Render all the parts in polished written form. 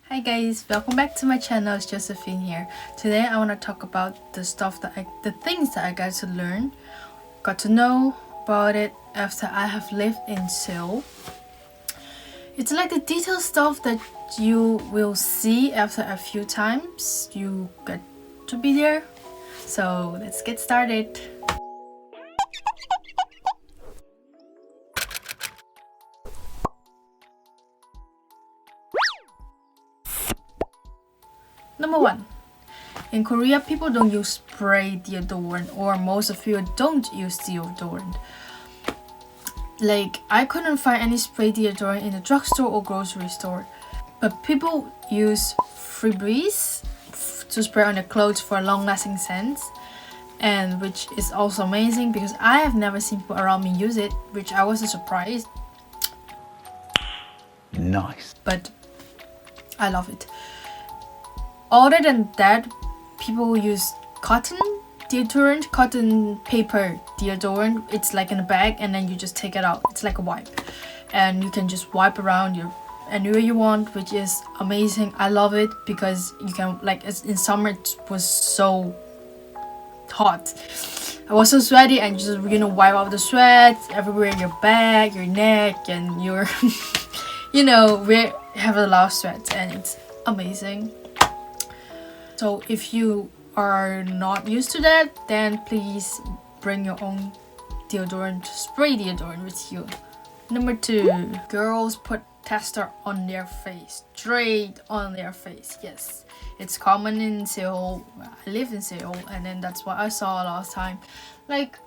Hi guys, welcome back to my channel. It's Josephine here. Today I want to talk about the things that I got to know about it after I have lived in Seoul. It's like the detailed stuff that you will see after a few times you get to be there. So let's get started. Number 1. In Korea, people don't use spray deodorant, or most of you don't use deodorant. Like, I couldn't find any spray deodorant in the drugstore or grocery store. But people use Febreze to spray on their clothes for a long-lasting scent, and which is also amazing because I have never seen people around me use it, which I was surprised. Nice. But I love it. Other than that, people use cotton paper deodorant. It's like in a bag and then you just take it out. It's like a wipe. And you can just wipe around anywhere you want, which is amazing. I love it because you can, like, in summer it was so hot. I was so sweaty and just, wipe out the sweat everywhere in your back, your neck, and your, we have a lot of sweat and it's amazing. So if you are not used to that, then please bring your own spray deodorant with you. Number 2, girls put tester on their face, straight on their face. Yes, it's common in Seoul. I live in Seoul, and then that's what I saw last time. Like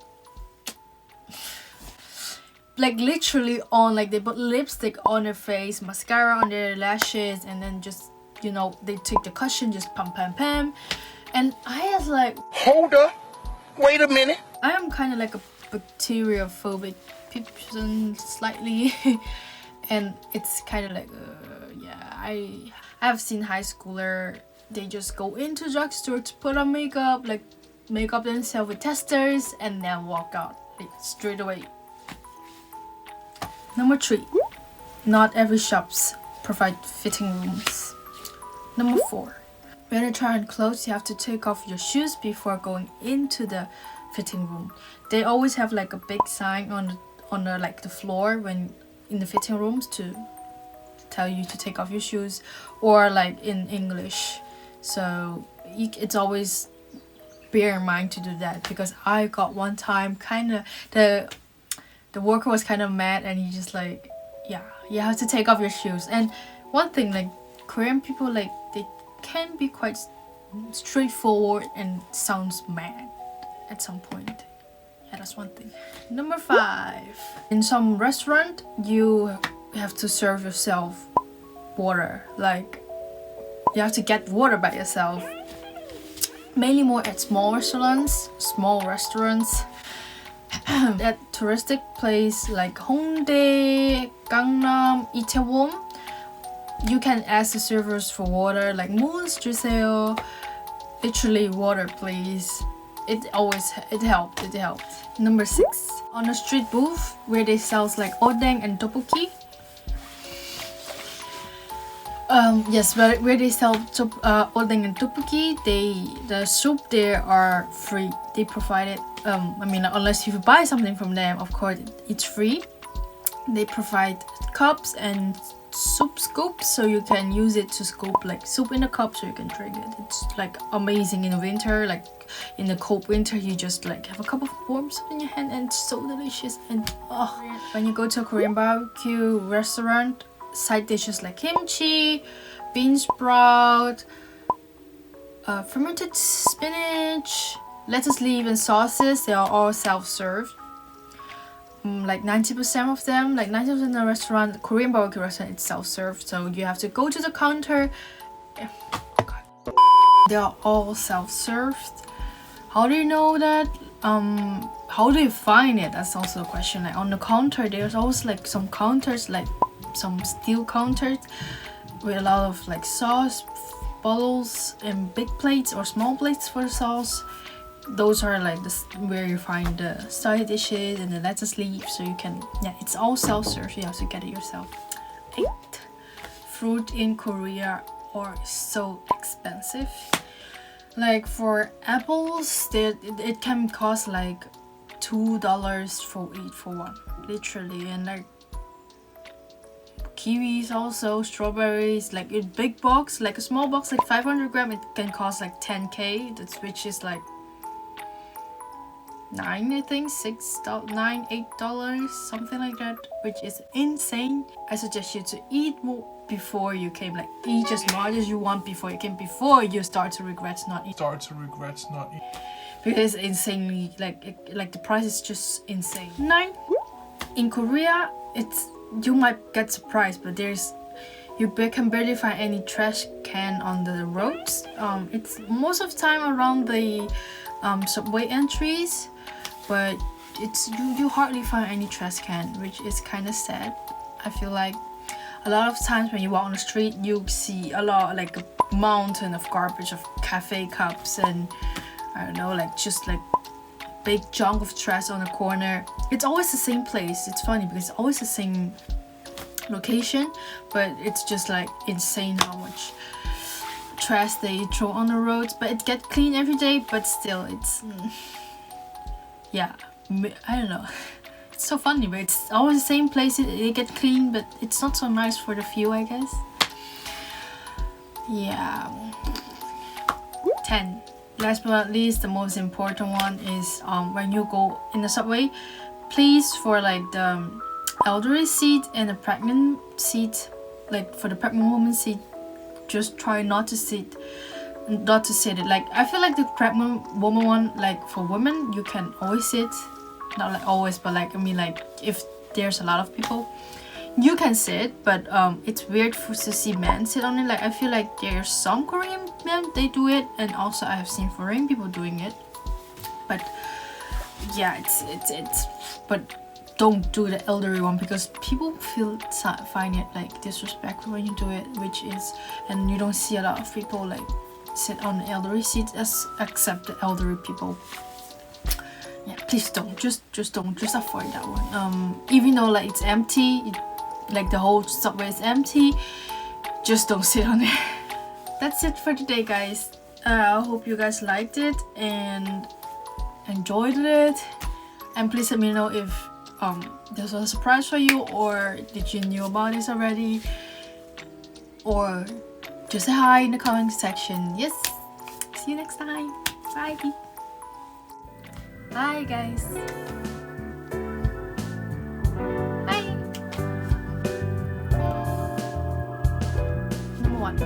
literally on, like, they put lipstick on their face, mascara on their lashes, and then just, they take the cushion, just pam. And I was like, Hold up. Wait a minute. I am kind of like a bacteriophobic person, slightly. And it's kind of like, I have seen high schooler, they just go into drugstore to put on makeup, like make up themselves with testers, and then walk out, like, straight away. Number 3, not every shops provide fitting rooms. Number 4, when you try on clothes, you have to take off your shoes before going into the fitting room. They always have like a big sign on the floor when in the fitting rooms to tell you to take off your shoes, or like in English. So it's always bear in mind to do that, because I got one time kind of the worker was kind of mad, and he just like, yeah, you have to take off your shoes. And one thing, like, Korean people, like, they can be quite straightforward and sounds mad at some point. Yeah, that's one thing. Number 5, in some restaurant you have to serve yourself water. Like, you have to get water by yourself. Mainly more at small restaurants. At touristic place like Hongdae, Gangnam, Itaewon, you can ask the servers for water, like 물 주세요. Literally, water please. It helped. Number 6, on a street booth where they sells like odeng and tteokbokki. Yes, where they sell odeng and tteokbokki, the soup there are free. They provide it. Unless you buy something from them, of course it's free. They provide cups and soup scoops, so you can use it to scoop like soup in a cup so you can drink it. It's like amazing in the winter. Like in the cold winter, you just like have a cup of warm soup in your hand, and it's so delicious. And when you go to a Korean barbecue restaurant, side dishes like kimchi, bean sprout, fermented spinach, lettuce leaf, and sauces, they are all self-served. Like 90% of them, like 90% of the restaurant, Korean barbecue restaurant, it's self-served, so you have to go to the counter. They are all self-served. How do you know that? How do you find it? That's also a question. Like on the counter, there's always like some counters, like some steel counters with a lot of like sauce bottles and big plates or small plates for the sauce. Those are like where you find the side dishes and the lettuce leaves, so you can, it's all self-serve, you have to get it yourself. 8, fruit in Korea are so expensive. Like for apples, it can cost like $2 for each for one, literally. And like kiwis also, strawberries, like in big box, like a small box like 500 gram, it can cost like 10k. That's which is like $8, something like that, which is insane. I suggest you to eat more before you came, like eat as much as you want before you came, before you start to regret not eating. Because insanely, like the price is just insane. 9. In Korea, you might get surprised, but you can barely find any trash can on the roads. It's most of the time around the subway entries, but you hardly find any trash can, which is kind of sad. I feel like a lot of times when you walk on the street, you see a lot, like a mountain of garbage, of cafe cups, and I don't know, like just like big chunk of trash on the corner. It's always the same place. It's funny because it's always the same location, but it's just like insane how much trash they throw on the roads. But it gets clean every day, but still it's yeah, I don't know. It's so funny, but it's always the same place. It get clean, but it's not so nice for the view, I guess. Yeah. 10. Last but not least, the most important one is when you go in the subway, please, for like the elderly seat and the pregnant seat, like for the pregnant woman seat, just try not to sit it. Like I feel like the pregnant woman one, like for women, you can always sit, not like always, but like I mean, like if there's a lot of people, you can sit, but it's weird to see men sit on it. Like I feel like there's some Korean men, they do it, and also I have seen foreign people doing it, but yeah, it's but don't do the elderly one, because people find it like disrespectful when you do it, which is, and you don't see a lot of people like sit on the elderly seats except the elderly people. Yeah, please don't, just avoid that one. Even though like it's empty, like the whole subway is empty, just don't sit on it. That's it for today, guys. I hope you guys liked it and enjoyed it, and please let me know if this was a surprise for you, or did you knew about this already, or just say hi in the comment section. Yes, see you next time. Bye. Bye, guys. Bye. Number 1.